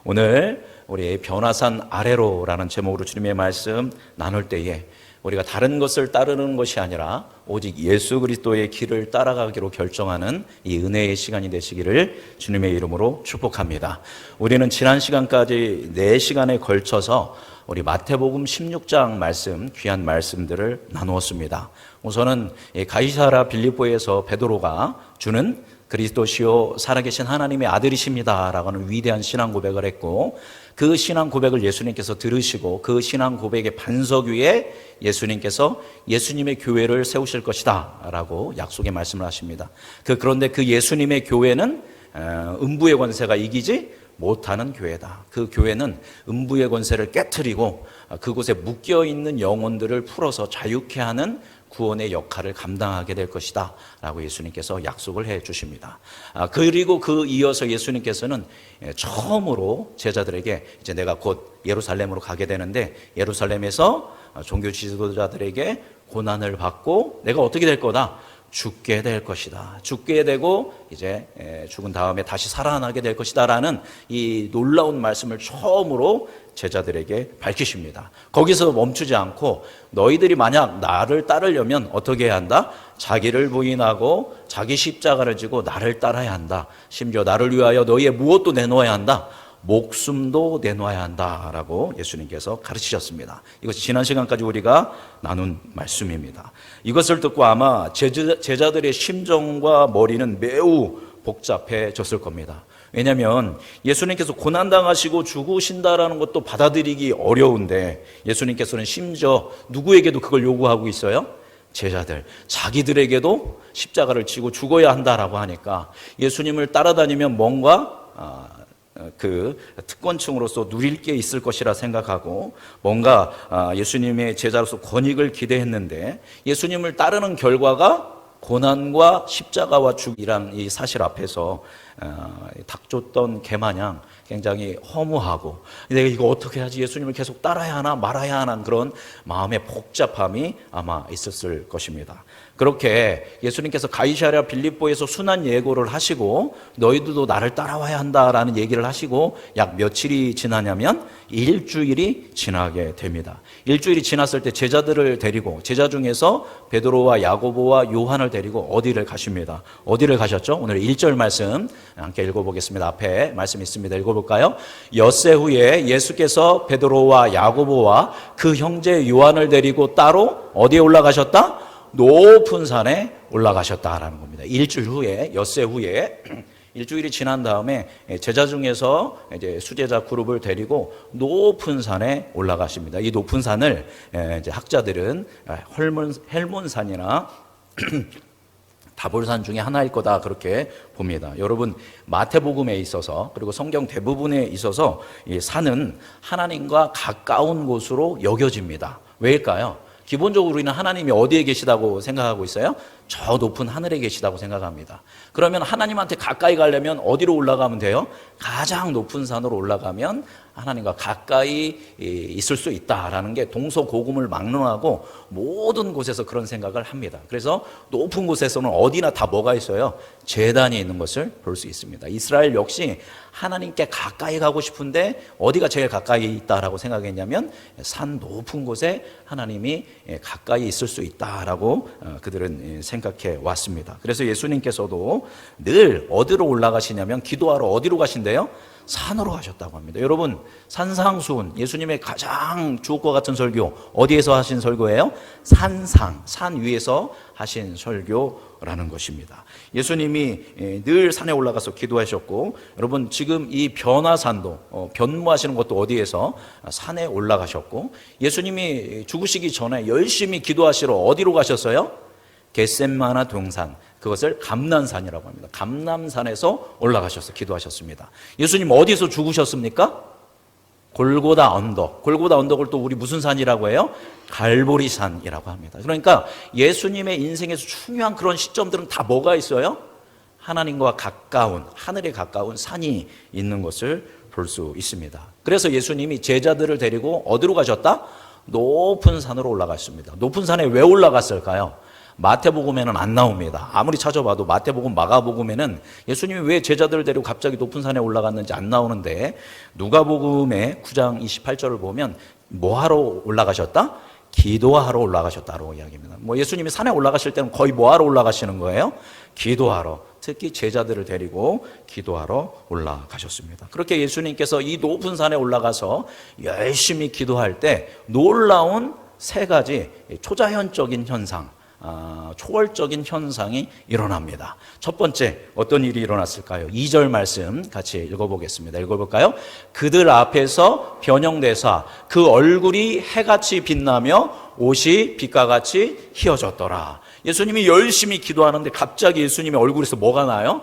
오늘 우리 변화산 아래로라는 제목으로 주님의 말씀 나눌 때에 우리가 다른 것을 따르는 것이 아니라 오직 예수 그리스도의 길을 따라가기로 결정하는 이 은혜의 시간이 되시기를 주님의 이름으로 축복합니다. 우리는 지난 시간까지 4시간에 걸쳐서 우리 마태복음 16장 말씀, 귀한 말씀들을 나누었습니다. 우선은 가이사랴 빌립보에서 베드로가 주는 그리스도시요 살아계신 하나님의 아들이십니다 라고 하는 위대한 신앙 고백을 했고, 그 신앙 고백을 예수님께서 들으시고 그 신앙 고백의 반석 위에 예수님께서 예수님의 교회를 세우실 것이다 라고 약속의 말씀을 하십니다. 그런데 그 예수님의 교회는 음부의 권세가 이기지 못하는 교회다. 그 교회는 음부의 권세를 깨트리고 그곳에 묶여있는 영혼들을 풀어서 자유케 하는 구원의 역할을 감당하게 될 것이다 라고 예수님께서 약속을 해 주십니다. 그리고 그 이어서 예수님께서는 처음으로 제자들에게 이제 내가 곧 예루살렘으로 가게 되는데, 예루살렘에서 종교 지도자들에게 고난을 받고 내가 어떻게 될 거다? 죽게 될 것이다. 죽게 되고 이제 죽은 다음에 다시 살아나게 될 것이다 라는 이 놀라운 말씀을 처음으로 제자들에게 밝히십니다. 거기서 멈추지 않고 너희들이 만약 나를 따르려면 어떻게 해야 한다? 자기를 부인하고 자기 십자가를 지고 나를 따라야 한다. 심지어 나를 위하여 너희의 무엇도 내놓아야 한다. 목숨도 내놓아야 한다라고 예수님께서 가르치셨습니다. 이것이 지난 시간까지 우리가 나눈 말씀입니다. 이것을 듣고 아마 제자들의 심정과 머리는 매우 복잡해졌을 겁니다. 왜냐하면 예수님께서 고난당하시고 죽으신다라는 것도 받아들이기 어려운데 예수님께서는 심지어 누구에게도 그걸 요구하고 있어요? 제자들, 자기들에게도 십자가를 지고 죽어야 한다라고 하니까 예수님을 따라다니면 뭔가 그 특권층으로서 누릴 게 있을 것이라 생각하고 뭔가 예수님의 제자로서 권익을 기대했는데 예수님을 따르는 결과가 고난과 십자가와 죽이란 이 사실 앞에서 닥쳤던 개마냥 굉장히 허무하고 내가 이거 어떻게 하지? 예수님을 계속 따라야 하나 말아야 하나 그런 마음의 복잡함이 아마 있었을 것입니다. 그렇게 예수님께서 가이사랴 빌립보에서 순환 예고를 하시고 너희들도 나를 따라와야 한다라는 얘기를 하시고 약 며칠이 지나냐면 일주일이 지나게 됩니다. 일주일이 지났을 때 제자들을 데리고, 제자 중에서 베드로와 야고보와 요한을 데리고 어디를 가십니다. 어디를 가셨죠? 오늘 1절 말씀 함께 읽어보겠습니다. 앞에 말씀 있습니다. 읽어볼까요? 엿새 후에 예수께서 베드로와 야고보와 그 형제 요한을 데리고 따로 어디에 올라가셨다? 높은 산에 올라가셨다라는 겁니다. 일주일 후에, 엿새 후에 일주일이 지난 다음에 제자 중에서 이제 수제자 그룹을 데리고 높은 산에 올라가십니다. 이 높은 산을 이제 학자들은 헬몬산이나 다볼산 중에 하나일 거다 그렇게 봅니다. 여러분, 마태복음에 있어서 그리고 성경 대부분에 있어서 이 산은 하나님과 가까운 곳으로 여겨집니다. 왜일까요? 기본적으로 우리는 하나님이 어디에 계시다고 생각하고 있어요? 저 높은 하늘에 계시다고 생각합니다. 그러면 하나님한테 가까이 가려면 어디로 올라가면 돼요? 가장 높은 산으로 올라가면 하나님과 가까이 있을 수 있다라는 게 동서고금을 막론하고 모든 곳에서 그런 생각을 합니다. 그래서 높은 곳에서는 어디나 다 뭐가 있어요? 제단이 있는 것을 볼 수 있습니다. 이스라엘 역시 하나님께 가까이 가고 싶은데 어디가 제일 가까이 있다라고 생각했냐면 산 높은 곳에 하나님이 가까이 있을 수 있다라고 그들은 생각해 왔습니다. 그래서 예수님께서도 늘 어디로 올라가시냐면 기도하러 어디로 가신대요? 산으로 가셨다고 합니다. 여러분, 산상수훈, 예수님의 가장 주옥과 같은 설교 어디에서 하신 설교예요? 산 위에서 하신 설교라는 것입니다. 예수님이 늘 산에 올라가서 기도하셨고, 여러분 지금 이 변화산도 변모하시는 것도 어디에서? 산에 올라가셨고, 예수님이 죽으시기 전에 열심히 기도하시러 어디로 가셨어요? 겟셋마나 동산, 그것을 감람산이라고 합니다. 감람산에서 올라가셔서 기도하셨습니다. 예수님 어디서 죽으셨습니까? 골고다 언덕. 골고다 언덕을 또 우리 무슨 산이라고 해요? 갈보리산이라고 합니다. 그러니까 예수님의 인생에서 중요한 그런 시점들은 다 뭐가 있어요? 하나님과 가까운, 하늘에 가까운 산이 있는 것을 볼 수 있습니다. 그래서 예수님이 제자들을 데리고 어디로 가셨다? 높은 산으로 올라갔습니다. 높은 산에 왜 올라갔을까요? 마태복음에는 안 나옵니다. 아무리 찾아봐도 마태복음, 마가복음에는 예수님이 왜 제자들을 데리고 갑자기 높은 산에 올라갔는지 안 나오는데, 누가복음의 9장 28절을 보면 뭐하러 올라가셨다? 기도하러 올라가셨다고 이야기합니다. 예수님이 산에 올라가실 때는 거의 뭐하러 올라가시는 거예요? 기도하러. 특히 제자들을 데리고 기도하러 올라가셨습니다. 그렇게 예수님께서 이 높은 산에 올라가서 열심히 기도할 때 놀라운 세 가지 초자연적인 현상, 초월적인 현상이 일어납니다. 첫 번째, 어떤 일이 일어났을까요? 2절 말씀 같이 읽어보겠습니다. 읽어볼까요? 그들 앞에서 변형되사 그 얼굴이 해같이 빛나며 옷이 빛과 같이 희어졌더라. 예수님이 열심히 기도하는데 갑자기 예수님의 얼굴에서 뭐가 나요?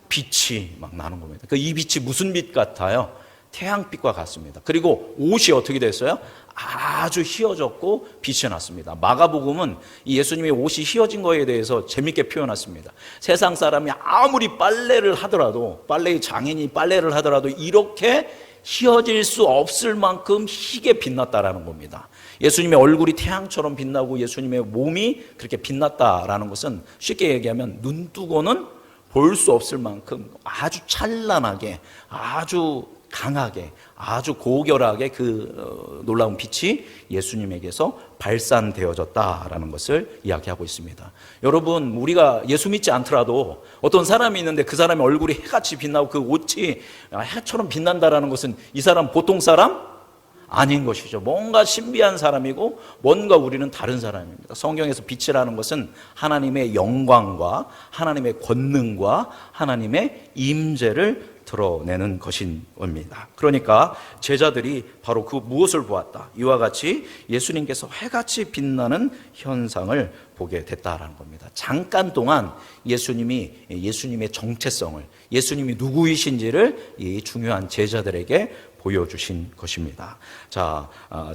빛이 막 나는 겁니다. 이 빛이 무슨 빛 같아요? 태양빛과 같습니다. 그리고 옷이 어떻게 됐어요? 아주 희어졌고 빛이 났습니다. 마가복음은 이 예수님의 옷이 희어진 거에 대해서 재밌게 표현했습니다. 세상 사람이 아무리 빨래를 하더라도, 빨래의 장인이 빨래를 하더라도 이렇게 희어질 수 없을 만큼 희게 빛났다라는 겁니다. 예수님의 얼굴이 태양처럼 빛나고 예수님의 몸이 그렇게 빛났다라는 것은 쉽게 얘기하면 눈뜨고는 볼 수 없을 만큼 아주 찬란하게, 아주 강하게, 아주 고결하게 그 놀라운 빛이 예수님에게서 발산되어졌다라는 것을 이야기하고 있습니다. 여러분, 우리가 예수 믿지 않더라도 어떤 사람이 있는데 그 사람의 얼굴이 해같이 빛나고 그 옷이 해처럼 빛난다라는 것은 이 사람 보통 사람? 아닌 것이죠. 뭔가 신비한 사람이고 뭔가 우리는 다른 사람입니다. 성경에서 빛이라는 것은 하나님의 영광과 하나님의 권능과 하나님의 임재를 드러내는 것인 겁니다. 그러니까 제자들이 바로 그 무엇을 보았다? 이와 같이 예수님께서 해같이 빛나는 현상을 보게 됐다라는 겁니다. 잠깐 동안 예수님의 정체성을, 예수님이 누구이신지를 이 중요한 제자들에게 보여주신 것입니다.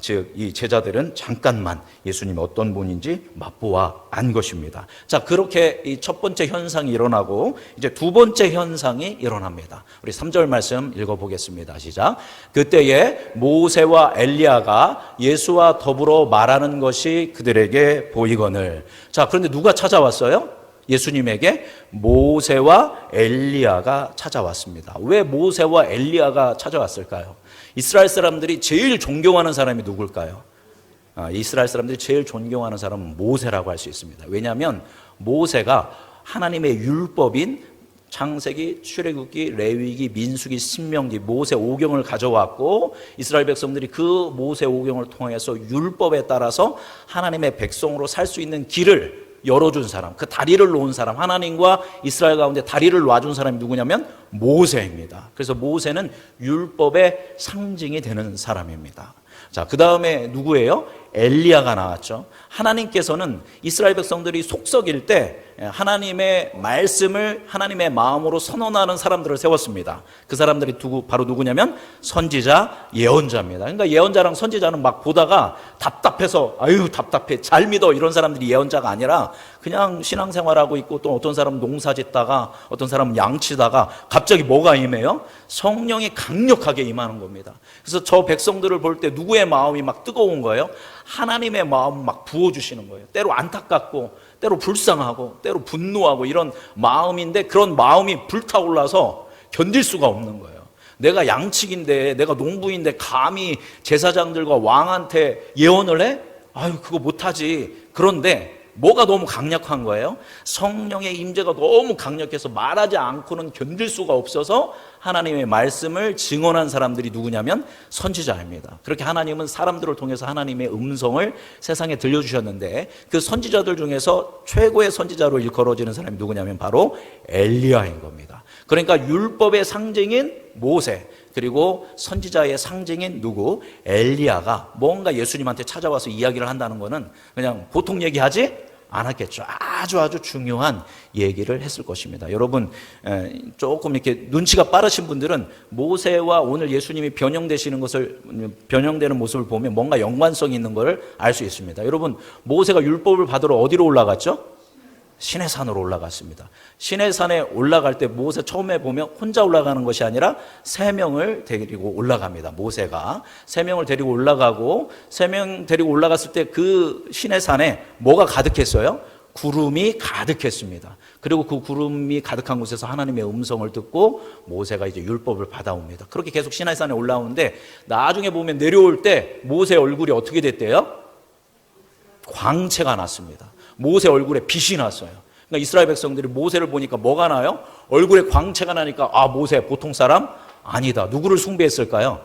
즉 이 제자들은 잠깐만 예수님이 어떤 분인지 맛보아 안 것입니다. 그렇게 이 첫 번째 현상이 일어나고 이제 두 번째 현상이 일어납니다. 우리 3절 말씀 읽어보겠습니다. 시작. 그때에 모세와 엘리야가 예수와 더불어 말하는 것이 그들에게 보이거늘. 그런데 누가 찾아왔어요? 예수님에게 모세와 엘리야가 찾아왔습니다. 왜 모세와 엘리야가 찾아왔을까요? 이스라엘 사람들이 제일 존경하는 사람이 누굴까요? 이스라엘 사람들이 제일 존경하는 사람은 모세라고 할 수 있습니다. 왜냐하면 모세가 하나님의 율법인 창세기, 출애굽기, 레위기, 민수기, 신명기, 모세 오경을 가져왔고 이스라엘 백성들이 그 모세 오경을 통해서 율법에 따라서 하나님의 백성으로 살 수 있는 길을 열어준 사람, 그 다리를 놓은 사람, 하나님과 이스라엘 가운데 다리를 놔준 사람이 누구냐면 모세입니다. 그래서 모세는 율법의 상징이 되는 사람입니다. 그 다음에 누구예요? 엘리야가 나왔죠. 하나님께서는 이스라엘 백성들이 속썩일 때 하나님의 말씀을 하나님의 마음으로 선언하는 사람들을 세웠습니다. 그 사람들이 바로 누구냐면 선지자, 예언자입니다. 그러니까 예언자랑 선지자는 막 보다가 답답해서 아유 답답해 잘 믿어 이런 사람들이 예언자가 아니라 그냥 신앙생활하고 있고, 또 어떤 사람은 농사 짓다가 어떤 사람은 양치다가 갑자기 뭐가 임해요? 성령이 강력하게 임하는 겁니다. 그래서 저 백성들을 볼 때 누구의 마음이 막 뜨거운 거예요? 하나님의 마음 막 부어주시는 거예요. 때로 안타깝고 때로 불쌍하고 때로 분노하고 이런 마음인데, 그런 마음이 불타올라서 견딜 수가 없는 거예요. 내가 양측인데, 내가 농부인데 감히 제사장들과 왕한테 예언을 해? 아유 그거 못하지. 그런데 뭐가 너무 강력한 거예요? 성령의 임재가 너무 강력해서 말하지 않고는 견딜 수가 없어서 하나님의 말씀을 증언한 사람들이 누구냐면 선지자입니다. 그렇게 하나님은 사람들을 통해서 하나님의 음성을 세상에 들려주셨는데, 그 선지자들 중에서 최고의 선지자로 일컬어지는 사람이 누구냐면 바로 엘리야인 겁니다. 그러니까 율법의 상징인 모세, 그리고 선지자의 상징인 누구? 엘리야가 뭔가 예수님한테 찾아와서 이야기를 한다는 것은 그냥 보통 얘기하지 않았겠죠. 아주 중요한 얘기를 했을 것입니다. 여러분, 조금 이렇게 눈치가 빠르신 분들은 모세와 오늘 예수님이 변형되는 모습을 보면 뭔가 연관성이 있는 걸 알 수 있습니다. 여러분, 모세가 율법을 받으러 어디로 올라갔죠? 시내산으로 올라갔습니다. 시내산에 올라갈 때 모세 처음에 보면 혼자 올라가는 것이 아니라 3명을 데리고 올라갑니다. 모세가 3명을 데리고 올라가고, 3명 데리고 올라갔을 때 그 시내산에 뭐가 가득했어요? 구름이 가득했습니다. 그리고 그 구름이 가득한 곳에서 하나님의 음성을 듣고 모세가 이제 율법을 받아옵니다. 그렇게 계속 시나이산에 올라오는데 나중에 보면 내려올 때 모세 얼굴이 어떻게 됐대요? 광채가 났습니다. 모세 얼굴에 빛이 났어요. 그러니까 이스라엘 백성들이 모세를 보니까 뭐가 나요? 얼굴에 광채가 나니까 아, 모세 보통 사람 아니다. 누구를 숭배했을까요?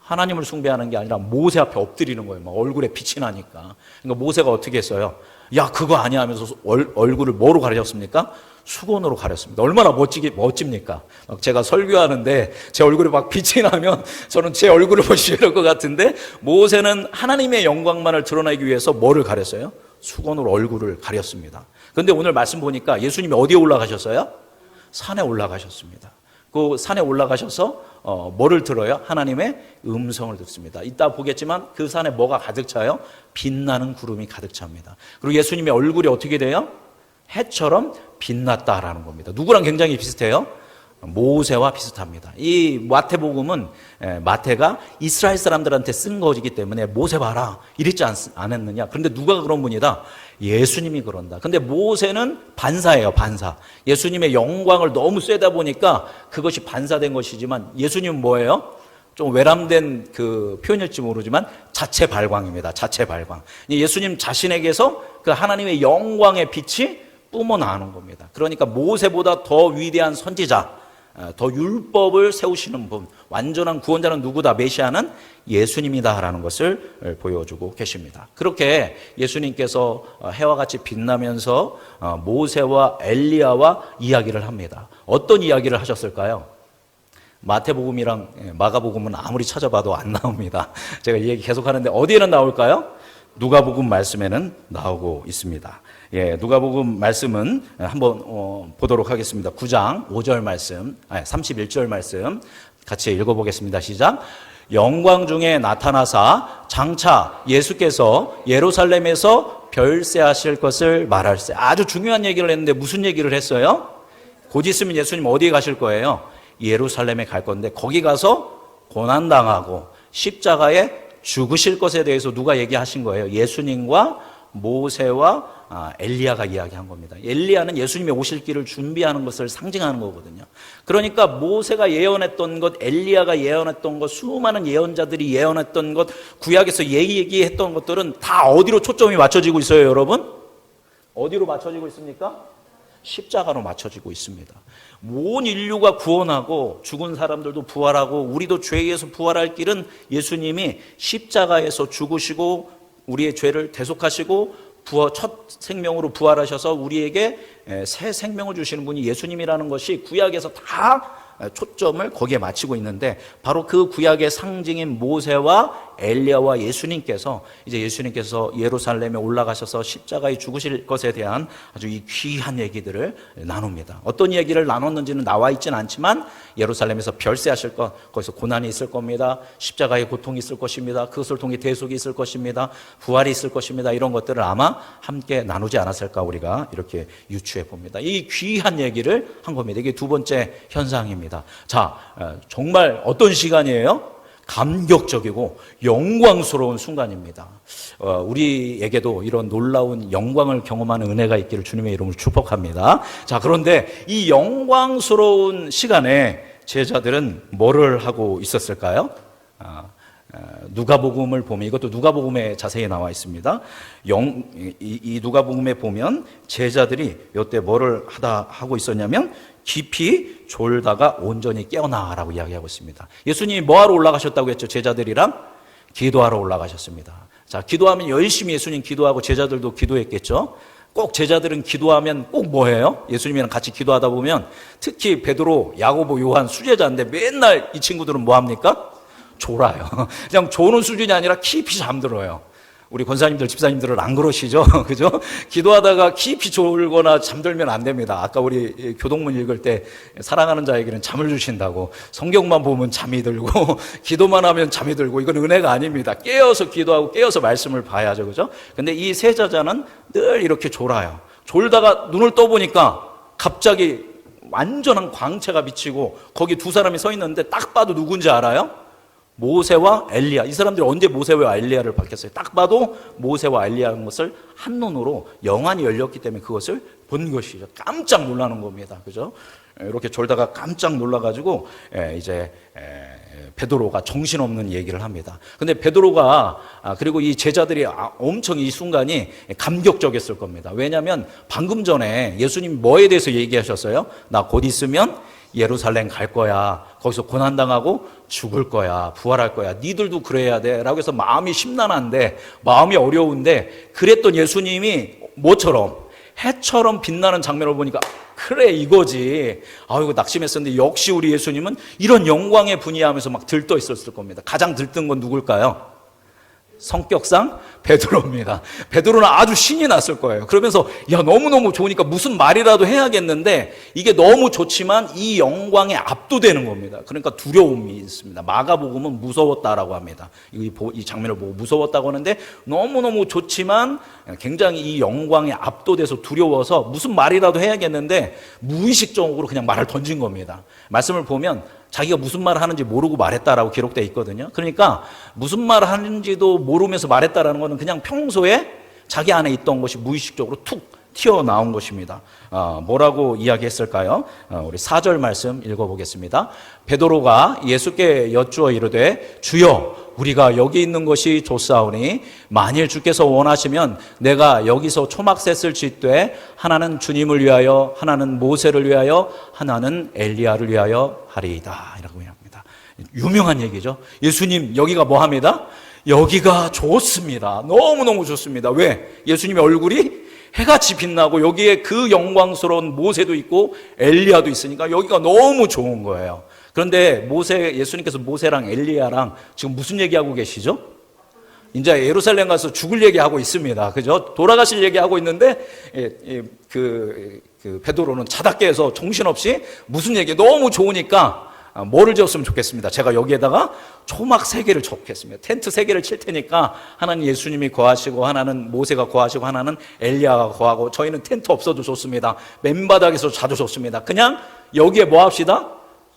하나님을 숭배하는 게 아니라 모세 앞에 엎드리는 거예요. 막 얼굴에 빛이 나니까. 그러니까 모세가 어떻게 했어요? 야, 그거 아니야 하면서 얼굴을 뭐로 가렸습니까? 수건으로 가렸습니다. 얼마나 멋집니까? 막 제가 설교하는데 제 얼굴에 막 빛이 나면 저는 제 얼굴을 보시면 이럴 것 같은데 모세는 하나님의 영광만을 드러내기 위해서 뭐를 가렸어요? 수건으로 얼굴을 가렸습니다. 그런데 오늘 말씀 보니까 예수님이 어디에 올라가셨어요? 산에 올라가셨습니다. 그 산에 올라가셔서 뭐를 들어요? 하나님의 음성을 듣습니다. 이따 보겠지만 그 산에 뭐가 가득 차요? 빛나는 구름이 가득 찹니다. 그리고 예수님의 얼굴이 어떻게 돼요? 해처럼 빛났다라는 겁니다. 누구랑 굉장히 비슷해요? 모세와 비슷합니다. 이 마태복음은 마태가 이스라엘 사람들한테 쓴 거이기 때문에 모세 봐라 이랬지 않았느냐. 그런데 누가 그런 분이다? 예수님이 그런다. 근데 모세는 반사예요, 반사. 예수님의 영광을 너무 쐬다 보니까 그것이 반사된 것이지만 예수님은 뭐예요? 좀 외람된 그 표현일지 모르지만 자체 발광입니다. 자체 발광. 예수님 자신에게서 그 하나님의 영광의 빛이 뿜어나오는 겁니다. 그러니까 모세보다 더 위대한 선지자, 더 율법을 세우시는 분, 완전한 구원자는 누구다? 메시아는 예수님이다라는 것을 보여주고 계십니다. 그렇게 예수님께서 해와 같이 빛나면서 모세와 엘리야와 이야기를 합니다. 어떤 이야기를 하셨을까요? 마태복음이랑 마가복음은 아무리 찾아봐도 안 나옵니다. 제가 이 얘기 계속 하는데 어디에는 나올까요? 누가복음 말씀에는 나오고 있습니다. 예, 누가복음 말씀은 한번 보도록 하겠습니다. 9장 5절 말씀, 31절 말씀 같이 읽어보겠습니다. 시작. 영광 중에 나타나사 장차 예수께서 예루살렘에서 별세하실 것을 말할세. 아주 중요한 얘기를 했는데 무슨 얘기를 했어요? 곧 있으면 예수님 어디에 가실 거예요? 예루살렘에 갈 건데 거기 가서 고난당하고 십자가에 죽으실 것에 대해서 누가 얘기하신 거예요? 예수님과 모세와 엘리야가 이야기한 겁니다. 엘리야는 예수님의 오실 길을 준비하는 것을 상징하는 거거든요. 그러니까 모세가 예언했던 것, 엘리야가 예언했던 것, 수많은 예언자들이 예언했던 것, 구약에서 얘기했던 것들은 다 어디로 초점이 맞춰지고 있어요, 여러분? 어디로 맞춰지고 있습니까? 십자가로 맞춰지고 있습니다. 온 인류가 구원하고 죽은 사람들도 부활하고 우리도 죄에서 부활할 길은 예수님이 십자가에서 죽으시고 우리의 죄를 대속하시고 첫 생명으로 부활하셔서 우리에게 새 생명을 주시는 분이 예수님이라는 것이 구약에서 다 초점을 거기에 맞추고 있는데 바로 그 구약의 상징인 모세와 엘리야와 예수님께서 이제 예수님께서 예루살렘에 올라가셔서 십자가에 죽으실 것에 대한 아주 이 귀한 얘기들을 나눕니다. 어떤 얘기를 나눴는지는 나와 있지는 않지만 예루살렘에서 별세하실 것, 거기서 고난이 있을 겁니다. 십자가의 고통이 있을 것입니다. 그것을 통해 대속이 있을 것입니다. 부활이 있을 것입니다. 이런 것들을 아마 함께 나누지 않았을까 우리가 이렇게 유추해 봅니다. 이 귀한 얘기를 한 겁니다. 이게 두 번째 현상입니다. 자, 정말 어떤 시간이에요? 감격적이고 영광스러운 순간입니다. 우리에게도 이런 놀라운 영광을 경험하는 은혜가 있기를 주님의 이름으로 축복합니다. 자, 그런데 이 영광스러운 시간에 제자들은 뭐를 하고 있었을까요? 누가복음을 보면 이것도 누가복음에 자세히 나와 있습니다. 이 누가복음에 보면 제자들이 이때 뭐를 하고 있었냐면 깊이 졸다가 온전히 깨어나라고 이야기하고 있습니다. 예수님이 뭐하러 올라가셨다고 했죠? 제자들이랑 기도하러 올라가셨습니다. 자, 기도하면 열심히 예수님 기도하고 제자들도 기도했겠죠? 꼭 제자들은 기도하면 꼭 뭐해요? 예수님이랑 같이 기도하다 보면 특히 베드로, 야고보, 요한 수제자인데 맨날 이 친구들은 뭐합니까? 졸아요. 그냥 조는 수준이 아니라 깊이 잠들어요. 우리 권사님들, 집사님들은 안 그러시죠? 그죠? 기도하다가 깊이 졸거나 잠들면 안 됩니다. 아까 우리 교동문 읽을 때 사랑하는 자에게는 잠을 주신다고 성경만 보면 잠이 들고 기도만 하면 잠이 들고 이건 은혜가 아닙니다. 깨어서 기도하고 깨어서 말씀을 봐야죠. 그죠? 근데 이 세 제자는 늘 이렇게 졸아요. 졸다가 눈을 떠보니까 갑자기 완전한 광채가 비치고 거기 두 사람이 서 있는데 딱 봐도 누군지 알아요? 모세와 엘리야, 이 사람들이 언제 모세와 엘리야를 봤겠어요? 딱 봐도 모세와 엘리야라는 것을 한눈으로 영안이 열렸기 때문에 그것을 본 것이죠. 깜짝 놀라는 겁니다. 그죠? 이렇게 졸다가 깜짝 놀라가지고 이제 베드로가 정신없는 얘기를 합니다. 근데 베드로가 그리고 이 제자들이 엄청 이 순간이 감격적이었을 겁니다. 왜냐하면 방금 전에 예수님 뭐에 대해서 얘기하셨어요? 나 곧 있으면 예루살렘 갈 거야. 거기서 고난당하고 죽을 거야. 부활할 거야. 니들도 그래야 돼. 라고 해서 마음이 심란한데, 마음이 어려운데, 그랬던 예수님이 뭐처럼? 해처럼 빛나는 장면을 보니까 그래 이거지. 아이고 낙심했었는데 역시 우리 예수님은 이런 영광의 분이야 하면서 막 들떠 있었을 겁니다. 가장 들뜬 건 누굴까요? 성격상 베드로입니다. 베드로는 아주 신이 났을 거예요. 그러면서 야 너무너무 좋으니까 무슨 말이라도 해야겠는데 이게 너무 좋지만 이 영광에 압도되는 겁니다. 그러니까 두려움이 있습니다. 마가복음은 무서웠다라고 합니다. 이 장면을 보고 무서웠다고 하는데 너무너무 좋지만 굉장히 이 영광에 압도돼서 두려워서 무슨 말이라도 해야겠는데 무의식적으로 그냥 말을 던진 겁니다. 말씀을 보면 자기가 무슨 말을 하는지 모르고 말했다라고 기록되어 있거든요. 그러니까 무슨 말을 하는지도 모르면서 말했다라는 것은 그냥 평소에 자기 안에 있던 것이 무의식적으로 툭 튀어나온 것입니다. 뭐라고 이야기했을까요? 우리 4절 말씀 읽어보겠습니다. 베드로가 예수께 여쭈어 이르되 주여 우리가 여기 있는 것이 좋사오니 만일 주께서 원하시면 내가 여기서 초막셋을 짓되 하나는 주님을 위하여 하나는 모세를 위하여 하나는 엘리야를 위하여 하리이다 이라고 합니다. 유명한 얘기죠. 예수님 여기가 뭐합니다? 여기가 좋습니다. 너무너무 좋습니다. 왜? 예수님의 얼굴이 해같이 빛나고 여기에 그 영광스러운 모세도 있고 엘리야도 있으니까 여기가 너무 좋은 거예요. 그런데 예수님께서 모세랑 엘리야랑 지금 무슨 얘기하고 계시죠? 이제 예루살렘 가서 죽을 얘기하고 있습니다. 그죠? 돌아가실 얘기하고 있는데 베드로는 자다 깨서 정신없이 무슨 얘기 너무 좋으니까 뭐를 지었으면 좋겠습니다. 제가 여기에다가 초막 3개를 쳤겠습니다. 텐트 3개를 칠 테니까 하나는 예수님이 거하시고 하나는 모세가 거하시고 하나는 엘리야가 거하고 저희는 텐트 없어도 좋습니다. 맨바닥에서 자도 좋습니다. 그냥 여기에 뭐 합시다?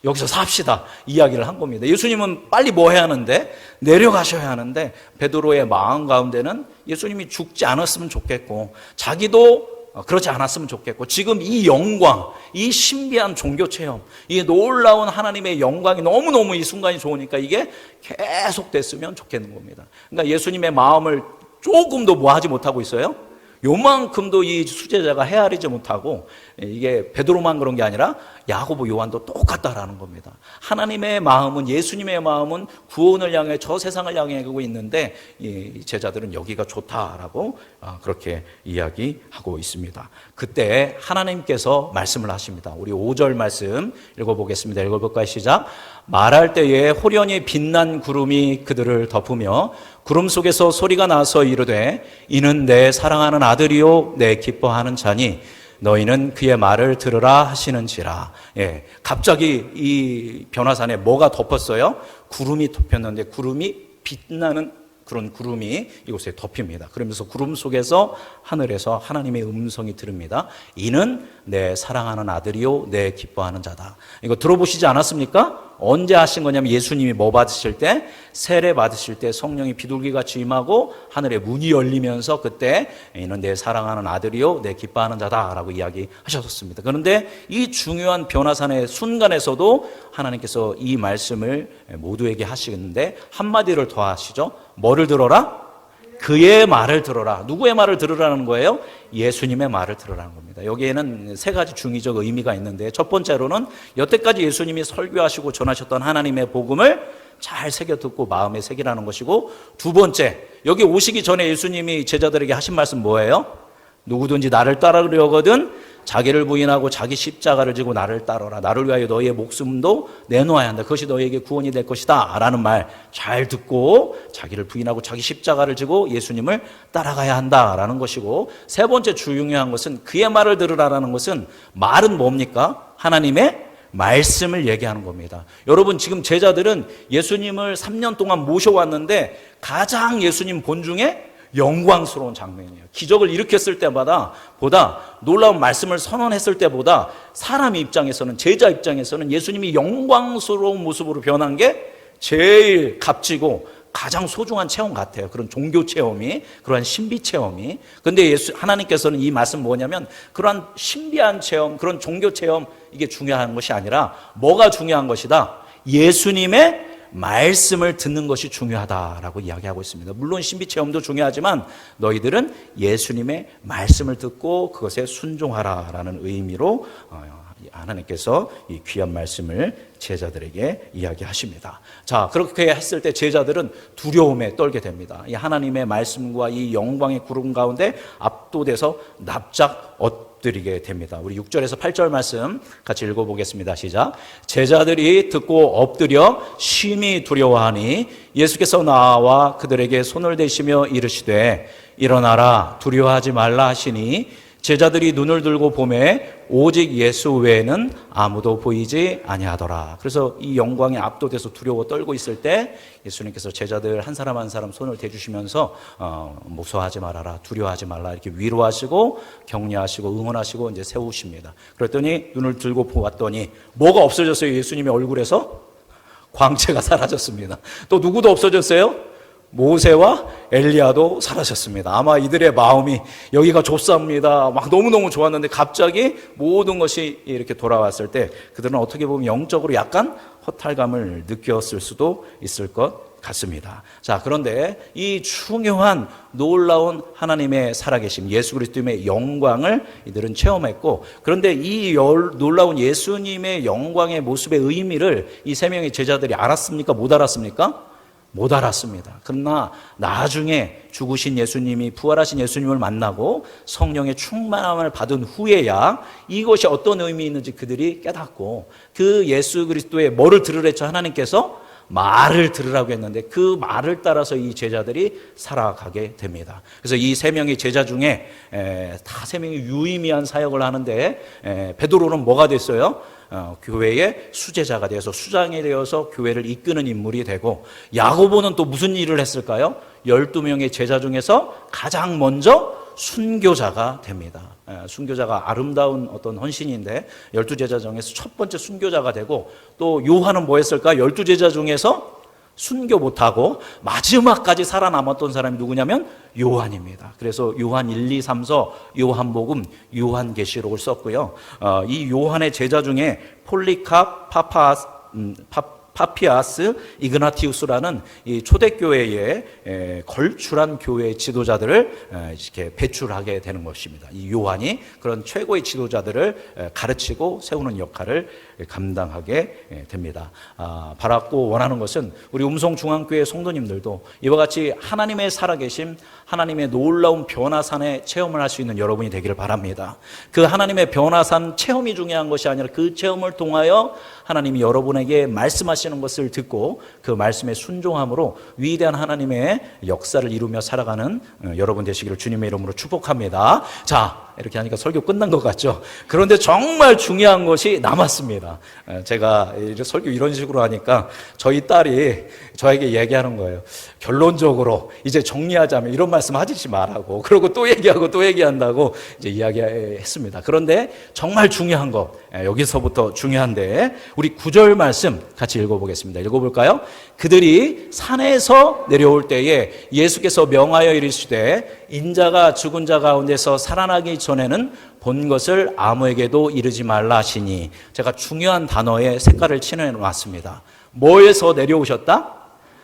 여기서 삽시다. 이야기를 한 겁니다. 예수님은 빨리 뭐 해야 하는데? 내려가셔야 하는데 베드로의 마음 가운데는 예수님이 죽지 않았으면 좋겠고 자기도 그렇지 않았으면 좋겠고 지금 이 영광, 이 신비한 종교 체험, 이 놀라운 하나님의 영광이 너무너무 이 순간이 좋으니까 이게 계속 됐으면 좋겠는 겁니다. 그러니까 예수님의 마음을 조금도 뭐 하지 못하고 있어요? 요만큼도 이 수제자가 헤아리지 못하고 이게 베드로만 그런 게 아니라 야고보 요한도 똑같다라는 겁니다. 하나님의 마음은 예수님의 마음은 구원을 향해 저 세상을 향해 가고 있는데 이 제자들은 여기가 좋다라고 그렇게 이야기하고 있습니다. 그때 하나님께서 말씀을 하십니다. 우리 5절 말씀 읽어보겠습니다. 읽어볼까요? 시작. 말할 때에 호련히 빛난 구름이 그들을 덮으며 구름 속에서 소리가 나서 이르되 이는 내 사랑하는 아들이요 내 기뻐하는 자니 너희는 그의 말을 들으라 하시는지라. 예, 갑자기 이 변화산에 뭐가 덮었어요? 구름이 덮였는데 구름이 빛나는 그런 구름이 이곳에 덮입니다. 그러면서 구름 속에서 하늘에서 하나님의 음성이 들립니다. 이는 내 사랑하는 아들이요 내 기뻐하는 자다. 이거 들어보시지 않았습니까? 언제 하신 거냐면 예수님이 뭐 받으실 때? 세례 받으실 때 성령이 비둘기같이 임하고 하늘의 문이 열리면서 그때 이는 내 사랑하는 아들이요 내 기뻐하는 자다라고 이야기하셨습니다. 그런데 이 중요한 변화산의 순간에서도 하나님께서 이 말씀을 모두에게 하시는데 한마디를 더 하시죠. 뭐를 들어라? 그의 말을 들어라. 누구의 말을 들으라는 거예요? 예수님의 말을 들으라는 겁니다. 여기에는 3가지 중의적 의미가 있는데 첫 번째로는 여태까지 예수님이 설교하시고 전하셨던 하나님의 복음을 잘 새겨 듣고 마음에 새기라는 것이고 두 번째, 여기 오시기 전에 예수님이 제자들에게 하신 말씀 뭐예요? 누구든지 나를 따르려거든 자기를 부인하고 자기 십자가를 지고 나를 따르라. 나를 위하여 너희의 목숨도 내놓아야 한다. 그것이 너희에게 구원이 될 것이다 라는 말 잘 듣고 자기를 부인하고 자기 십자가를 지고 예수님을 따라가야 한다라는 것이고 세 번째 중요한 것은 그의 말을 들으라라는 것은 말은 뭡니까? 하나님의 말씀을 얘기하는 겁니다. 여러분 지금 제자들은 예수님을 3년 동안 모셔왔는데 가장 예수님 본중에 영광스러운 장면이에요. 기적을 일으켰을 때마다 보다 놀라운 말씀을 선언했을 때보다 사람 입장에서는 제자 입장에서는 예수님이 영광스러운 모습으로 변한 게 제일 값지고 가장 소중한 체험 같아요. 그런 종교 체험이, 그러한 신비 체험이. 근데 하나님께서는 이 말씀 뭐냐면 그러한 신비한 체험, 그런 종교 체험, 이게 중요한 것이 아니라 뭐가 중요한 것이다? 예수님의 말씀을 듣는 것이 중요하다라고 이야기하고 있습니다. 물론 신비 체험도 중요하지만 너희들은 예수님의 말씀을 듣고 그것에 순종하라라는 의미로 하나님께서 이 귀한 말씀을 제자들에게 이야기하십니다. 자, 그렇게 했을 때 제자들은 두려움에 떨게 됩니다. 이 하나님의 말씀과 이 영광의 구름 가운데 압도돼서 납작 엎드리게 됩니다. 우리 6절에서 8절 말씀 같이 읽어보겠습니다. 시작. 제자들이 듣고 엎드려 심히 두려워하니 예수께서 나와 그들에게 손을 대시며 이르시되 일어나라 두려워하지 말라 하시니 제자들이 눈을 들고 보매 오직 예수 외에는 아무도 보이지 아니하더라. 그래서 이 영광에 압도돼서 두려워 떨고 있을 때 예수님께서 제자들 한 사람 한 사람 손을 대주시면서 무서워하지 말아라, 두려워하지 말라 이렇게 위로하시고 격려하시고 응원하시고 이제 세우십니다. 그랬더니 눈을 들고 보았더니 뭐가 없어졌어요? 예수님의 얼굴에서 광채가 사라졌습니다. 또 누구도 없어졌어요? 모세와 엘리야도 사라졌습니다. 아마 이들의 마음이 여기가 좁습니다. 막 너무너무 좋았는데 갑자기 모든 것이 이렇게 돌아왔을 때 그들은 어떻게 보면 영적으로 약간 허탈감을 느꼈을 수도 있을 것 같습니다. 자, 그런데 이 중요한 놀라운 하나님의 살아계심, 예수 그리스도의 영광을 이들은 체험했고, 그런데 이 놀라운 예수님의 영광의 모습의 의미를 이 세 명의 제자들이 알았습니까? 못 알았습니까? 못 알았습니다. 그러나 나중에 죽으신 예수님이, 부활하신 예수님을 만나고 성령의 충만함을 받은 후에야 이것이 어떤 의미 있는지 그들이 깨닫고, 그 예수 그리스도의 뭐를 들으랬죠? 하나님께서 말을 들으라고 했는데 그 말을 따라서 이 제자들이 살아가게 됩니다. 그래서 이 세 명의 제자 중에 다 세 명이 유의미한 사역을 하는데 베드로는 뭐가 됐어요? 교회의 수제자가 되어서 수장이 되어서 교회를 이끄는 인물이 되고, 야고보는 또 무슨 일을 했을까요? 12명의 제자 중에서 가장 먼저 순교자가 됩니다. 순교자가 아름다운 어떤 헌신인데 12제자 중에서 첫 번째 순교자가 되고, 또 요한은 뭐 했을까? 12제자 중에서 순교 못하고 마지막까지 살아남았던 사람이 누구냐면 요한입니다. 그래서 요한 1, 2, 3서, 요한복음, 요한계시록을 썼고요. 이 요한의 제자 중에 폴리캅, 파피아스, 이그나티우스라는 이 초대교회의 걸출한 교회의 지도자들을 이렇게 배출하게 되는 것입니다. 이 요한이 그런 최고의 지도자들을 가르치고 세우는 역할을 감당하게 됩니다. 바라고 원하는 것은 우리 음성중앙교회 성도님들도 이와 같이 하나님의 살아계심, 하나님의 놀라운 변화산의 체험을 할 수 있는 여러분이 되기를 바랍니다. 그 하나님의 변화산 체험이 중요한 것이 아니라 그 체험을 통하여 하나님이 여러분에게 말씀하시는 것을 듣고 그 말씀에 순종함으로 위대한 하나님의 역사를 이루며 살아가는 여러분 되시기를 주님의 이름으로 축복합니다. 자, 이렇게 하니까 설교 끝난 것 같죠? 그런데 정말 중요한 것이 남았습니다. 제가 설교 이런 식으로 하니까 저희 딸이 저에게 얘기하는 거예요. 결론적으로 이제 정리하자면 이런 말씀 하지 말라고, 그러고 또 얘기하고 또 얘기한다고 이제 이야기했습니다. 그런데 정말 중요한 것, 여기서부터 중요한데 우리 9절 말씀 같이 읽어보겠습니다. 읽어볼까요? 그들이 산에서 내려올 때에 예수께서 명하여 이르시되 인자가 죽은 자 가운데서 살아나기 전에는 본 것을 아무에게도 이르지 말라 하시니, 제가 중요한 단어의 색깔을 칠해놨습니다. 뭐에서 내려오셨다?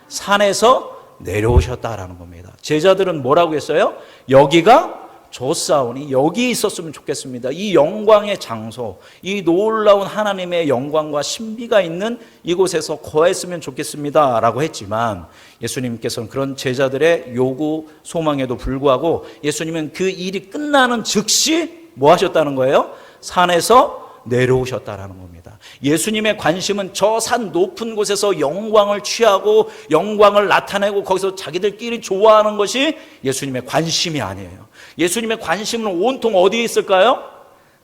산에서 내려오셨다라는 겁니다. 제자들은 뭐라고 했어요? 여기가 좋사오니 여기 있었으면 좋겠습니다. 이 영광의 장소, 이 놀라운 하나님의 영광과 신비가 있는 이곳에서 거했으면 좋겠습니다 라고 했지만, 예수님께서는 그런 제자들의 요구, 소망에도 불구하고 예수님은 그 일이 끝나는 즉시 뭐 하셨다는 거예요? 산에서 내려오셨다라는 겁니다. 예수님의 관심은 저 산 높은 곳에서 영광을 취하고 영광을 나타내고 거기서 자기들끼리 좋아하는 것이 예수님의 관심이 아니에요. 예수님의 관심은 온통 어디에 있을까요?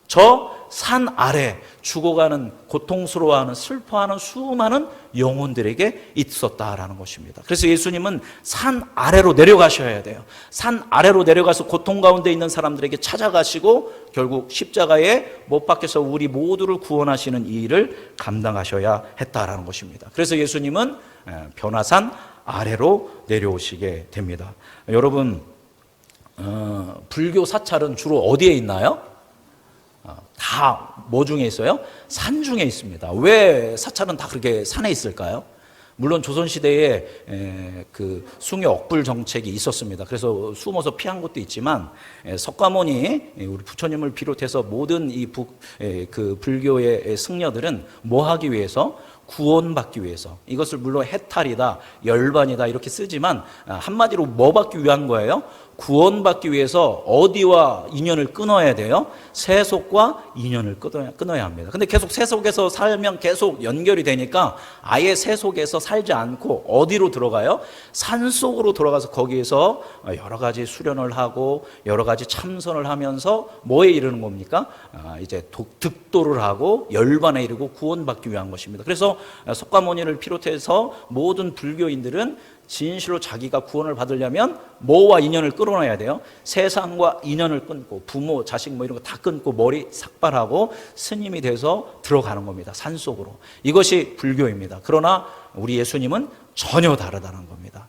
저 산 아래 죽어가는, 고통스러워하는, 슬퍼하는 수많은 영혼들에게 있었다라는 것입니다. 그래서 예수님은 산 아래로 내려가셔야 돼요. 산 아래로 내려가서 고통 가운데 있는 사람들에게 찾아가시고 결국 십자가에 못 박혀서 우리 모두를 구원하시는 이 일을 감당하셔야 했다라는 것입니다. 그래서 예수님은 변화산 아래로 내려오시게 됩니다. 여러분, 불교 사찰은 주로 어디에 있나요? 다 뭐 중에 있어요? 산 중에 있습니다. 왜 사찰은 다 그렇게 산에 있을까요? 물론 조선시대에 그 숭유 억불 정책이 있었습니다. 그래서 숨어서 피한 것도 있지만, 석가모니, 우리 부처님을 비롯해서 모든 그 불교의 승려들은 뭐 하기 위해서? 구원받기 위해서. 이것을 물론 해탈이다, 열반이다 이렇게 쓰지만 한마디로 뭐 받기 위한 거예요? 구원받기 위해서 어디와 인연을 끊어야 돼요? 세속과 인연을 끊어야 합니다. 근데 계속 세속에서 살면 계속 연결이 되니까 아예 세속에서 살지 않고 어디로 들어가요? 산속으로 들어가서 거기에서 여러 가지 수련을 하고 여러 가지 참선을 하면서 뭐에 이르는 겁니까? 이제 득도를 하고 열반에 이르고 구원받기 위한 것입니다. 그래서 석가모니를 비롯해서 모든 불교인들은 진실로 자기가 구원을 받으려면 뭐와 인연을 끊어놔야 돼요? 세상과 인연을 끊고 부모, 자식 뭐 이런 거 다 끊고 머리 삭발하고 스님이 돼서 들어가는 겁니다. 산속으로. 이것이 불교입니다. 그러나 우리 예수님은 전혀 다르다는 겁니다.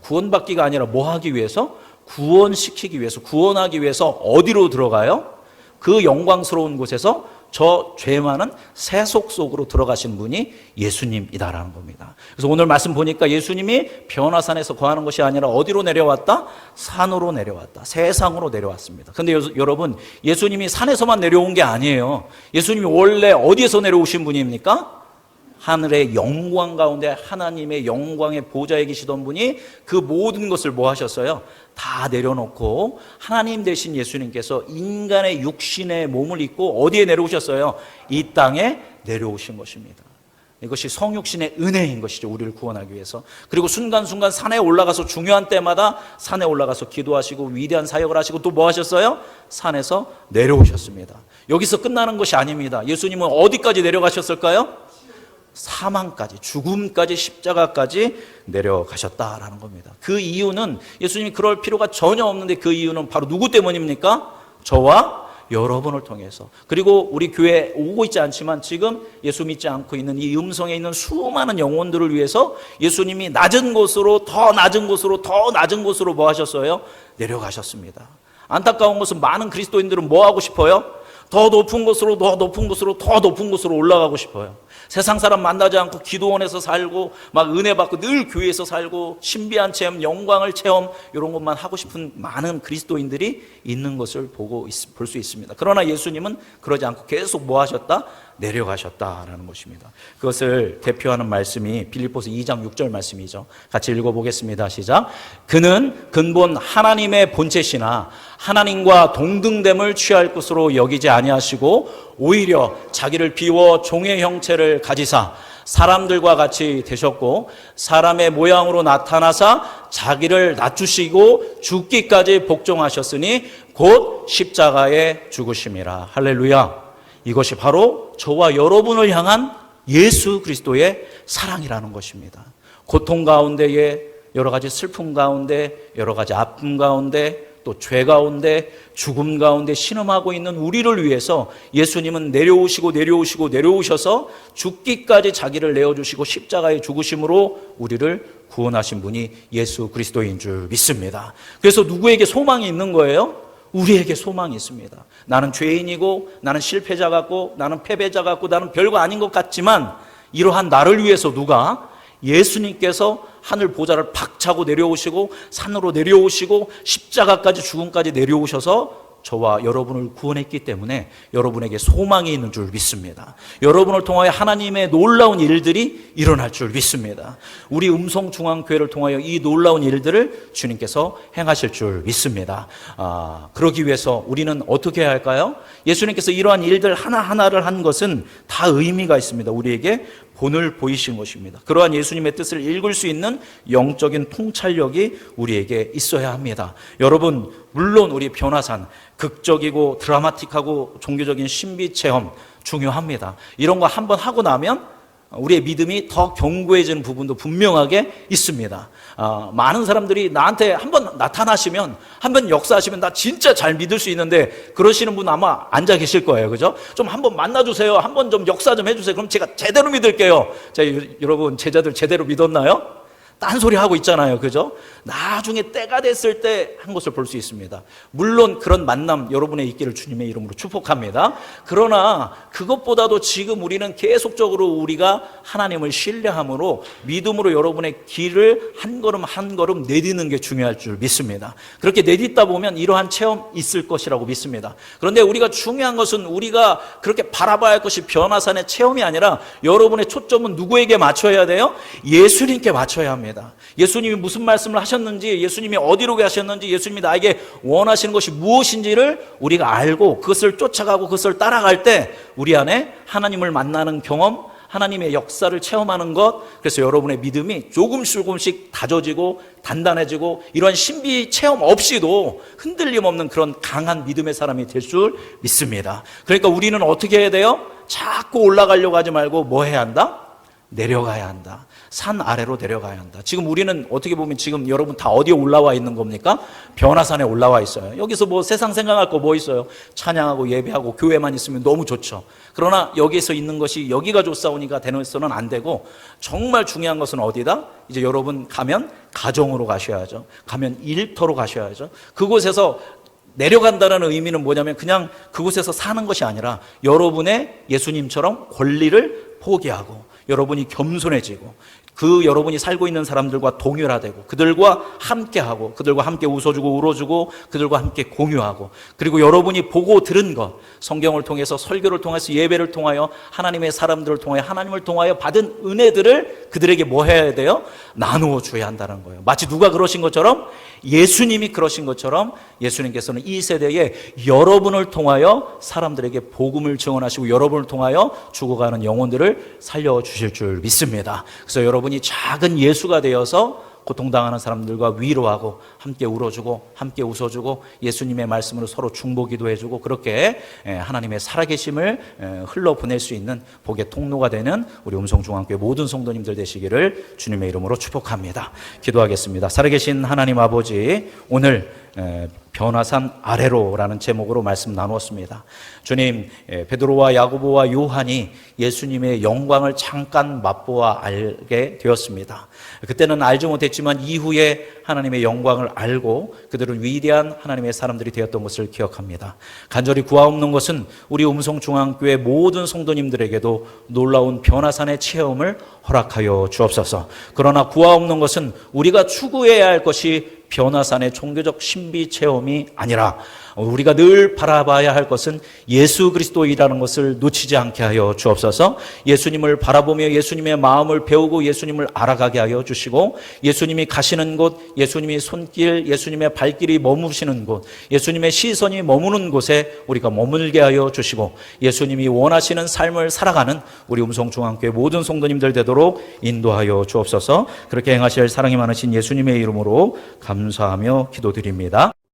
구원받기가 아니라 뭐 하기 위해서? 구원시키기 위해서, 구원하기 위해서 어디로 들어가요? 그 영광스러운 곳에서 저 죄 많은 세속 속으로 들어가신 분이 예수님이다라는 겁니다. 그래서 오늘 말씀 보니까 예수님이 변화산에서 거하는 것이 아니라 어디로 내려왔다? 산으로 내려왔다. 세상으로 내려왔습니다. 그런데 여러분, 예수님이 산에서만 내려온 게 아니에요. 예수님이 원래 어디에서 내려오신 분입니까? 하늘의 영광 가운데 하나님의 영광의 보좌에 계시던 분이 그 모든 것을 뭐 하셨어요? 다 내려놓고 하나님 되신 예수님께서 인간의 육신의 몸을 입고 어디에 내려오셨어요? 이 땅에 내려오신 것입니다. 이것이 성육신의 은혜인 것이죠. 우리를 구원하기 위해서. 그리고 순간순간 산에 올라가서 중요한 때마다 산에 올라가서 기도하시고 위대한 사역을 하시고 또 뭐 하셨어요? 산에서 내려오셨습니다. 여기서 끝나는 것이 아닙니다. 예수님은 어디까지 내려가셨을까요? 사망까지, 죽음까지, 십자가까지 내려가셨다라는 겁니다. 그 이유는 예수님이 그럴 필요가 전혀 없는데 그 이유는 바로 누구 때문입니까? 저와 여러분을 통해서. 그리고 우리 교회에 오고 있지 않지만 지금 예수 믿지 않고 있는 이 음성에 있는 수많은 영혼들을 위해서 예수님이 낮은 곳으로 더 낮은 곳으로 더 낮은 곳으로 뭐 하셨어요? 내려가셨습니다. 안타까운 것은 많은 그리스도인들은 뭐 하고 싶어요? 더 높은 곳으로 더 높은 곳으로 더 높은 곳으로 올라가고 싶어요. 세상 사람 만나지 않고 기도원에서 살고 막 은혜 받고 늘 교회에서 살고 신비한 체험, 영광을 체험 이런 것만 하고 싶은 많은 그리스도인들이 있는 것을 볼 수 있습니다. 그러나 예수님은 그러지 않고 계속 뭐 하셨다? 내려가셨다라는 것입니다. 그것을 대표하는 말씀이 빌립보서 2장 6절 말씀이죠. 같이 읽어보겠습니다. 시작. 그는 근본 하나님의 본체시나 하나님과 동등됨을 취할 것으로 여기지 아니하시고 오히려 자기를 비워 종의 형체를 가지사 사람들과 같이 되셨고 사람의 모양으로 나타나사 자기를 낮추시고 죽기까지 복종하셨으니 곧 십자가에 죽으심이라. 할렐루야. 이것이 바로 저와 여러분을 향한 예수 그리스도의 사랑이라는 것입니다. 고통 가운데에 여러 가지 슬픔 가운데 여러 가지 아픔 가운데 또 죄 가운데 죽음 가운데 신음하고 있는 우리를 위해서 예수님은 내려오셔서 죽기까지 자기를 내어주시고 십자가에 죽으심으로 우리를 구원하신 분이 예수 그리스도인 줄 믿습니다. 그래서 누구에게 소망이 있는 거예요? 우리에게 소망이 있습니다. 나는 죄인이고 나는 실패자 같고 나는 패배자 같고 나는 별거 아닌 것 같지만 이러한 나를 위해서 누가? 예수님께서 하늘 보좌를 박차고 내려오시고 산으로 내려오시고 십자가까지 죽음까지 내려오셔서 저와 여러분을 구원했기 때문에 여러분에게 소망이 있는 줄 믿습니다. 여러분을 통하여 하나님의 놀라운 일들이 일어날 줄 믿습니다. 우리 음성중앙교회를 통하여 이 놀라운 일들을 주님께서 행하실 줄 믿습니다. 그러기 위해서 우리는 어떻게 해야 할까요? 예수님께서 이러한 일들 하나하나를 한 것은 다 의미가 있습니다. 우리에게 본을 보이신 것입니다. 그러한 예수님의 뜻을 읽을 수 있는 영적인 통찰력이 우리에게 있어야 합니다. 여러분, 물론 우리 변화산 극적이고 드라마틱하고 종교적인 신비 체험 중요합니다. 이런 거 한번 하고 나면 우리의 믿음이 더 견고해지는 부분도 분명하게 있습니다. 많은 사람들이 나한테 한번 나타나시면, 한번 역사하시면 나 진짜 잘 믿을 수 있는데, 그러시는 분 아마 앉아 계실 거예요. 그죠? 좀 한번 만나주세요. 한번 좀 역사 좀 해주세요. 그럼 제가 제대로 믿을게요. 자, 여러분 제자들 제대로 믿었나요? 딴소리 하고 있잖아요. 그죠? 나중에 때가 됐을 때 한 것을 볼 수 있습니다. 물론 그런 만남 여러분의 있기를 주님의 이름으로 축복합니다. 그러나 그것보다도 지금 우리는 계속적으로 우리가 하나님을 신뢰함으로 믿음으로 여러분의 길을 한 걸음 한 걸음 내딛는 게 중요할 줄 믿습니다. 그렇게 내딛다 보면 이러한 체험 있을 것이라고 믿습니다. 그런데 우리가 중요한 것은 우리가 그렇게 바라봐야 할 것이 변화산의 체험이 아니라 여러분의 초점은 누구에게 맞춰야 돼요? 예수님께 맞춰야 합니다. 예수님이 무슨 말씀을 하셨는지, 예수님이 어디로 가셨는지, 예수님이 나에게 원하시는 것이 무엇인지를 우리가 알고 그것을 쫓아가고 그것을 따라갈 때 우리 안에 하나님을 만나는 경험, 하나님의 역사를 체험하는 것, 그래서 여러분의 믿음이 조금씩 다져지고 단단해지고 이런 신비 체험 없이도 흔들림 없는 그런 강한 믿음의 사람이 될 줄 믿습니다. 그러니까 우리는 어떻게 해야 돼요? 자꾸 올라가려고 하지 말고 뭐 해야 한다? 내려가야 한다. 산 아래로 내려가야 한다. 지금 우리는 어떻게 보면 지금 여러분 다 어디에 올라와 있는 겁니까? 변화산에 올라와 있어요. 여기서 뭐 세상 생각할 거 뭐 있어요? 찬양하고 예배하고 교회만 있으면 너무 좋죠. 그러나 여기서 있는 것이 여기가 좋사오니까 되는서는 안 되고, 정말 중요한 것은 어디다? 이제 여러분 가면 가정으로 가셔야죠. 가면 일터로 가셔야죠. 그곳에서 내려간다는 의미는 뭐냐면 그냥 그곳에서 사는 것이 아니라 여러분의 예수님처럼 권리를 포기하고 여러분이 겸손해지고 그 여러분이 살고 있는 사람들과 동일화되고 그들과 함께하고 그들과 함께 웃어주고 울어주고 그들과 함께 공유하고, 그리고 여러분이 보고 들은 것, 성경을 통해서 설교를 통해서 예배를 통하여 하나님의 사람들을 통하여 하나님을 통하여 받은 은혜들을 그들에게 뭐 해야 돼요? 나누어 줘야 한다는 거예요. 마치 누가 그러신 것처럼, 예수님이 그러신 것처럼 예수님께서는 이 세대에 여러분을 통하여 사람들에게 복음을 증언하시고 여러분을 통하여 죽어가는 영혼들을 살려주실 줄 믿습니다. 그래서 여러분이 작은 예수가 되어서 고통당하는 사람들과 위로하고 함께 울어주고 함께 웃어주고 예수님의 말씀으로 서로 중보기도 해주고, 그렇게 하나님의 살아계심을 흘러보낼 수 있는 복의 통로가 되는 우리 음성중앙교회 모든 성도님들 되시기를 주님의 이름으로 축복합니다. 기도하겠습니다. 살아계신 하나님 아버지, 오늘 변화산 아래로라는 제목으로 말씀 나누었습니다. 주님, 베드로와 야고보와 요한이 예수님의 영광을 잠깐 맛보아 알게 되었습니다. 그때는 알지 못했지만 이후에 하나님의 영광을 알고 그들은 위대한 하나님의 사람들이 되었던 것을 기억합니다. 간절히 구하옵는 것은 우리 음성중앙교회 모든 성도님들에게도 놀라운 변화산의 체험을 허락하여 주옵소서. 그러나 구하옵는 것은 우리가 추구해야 할 것이 변화산의 종교적 신비 체험이 아니라 우리가 늘 바라봐야 할 것은 예수 그리스도이라는 것을 놓치지 않게 하여 주옵소서. 예수님을 바라보며 예수님의 마음을 배우고 예수님을 알아가게 하여 주시고, 예수님이 가시는 곳, 예수님이 손길, 예수님의 발길이 머무시는 곳, 예수님의 시선이 머무는 곳에 우리가 머물게 하여 주시고, 예수님이 원하시는 삶을 살아가는 우리 음성중앙교회 모든 성도님들 되도록 인도하여 주옵소서. 그렇게 행하실 사랑이 많으신 예수님의 이름으로 감사하며 기도드립니다.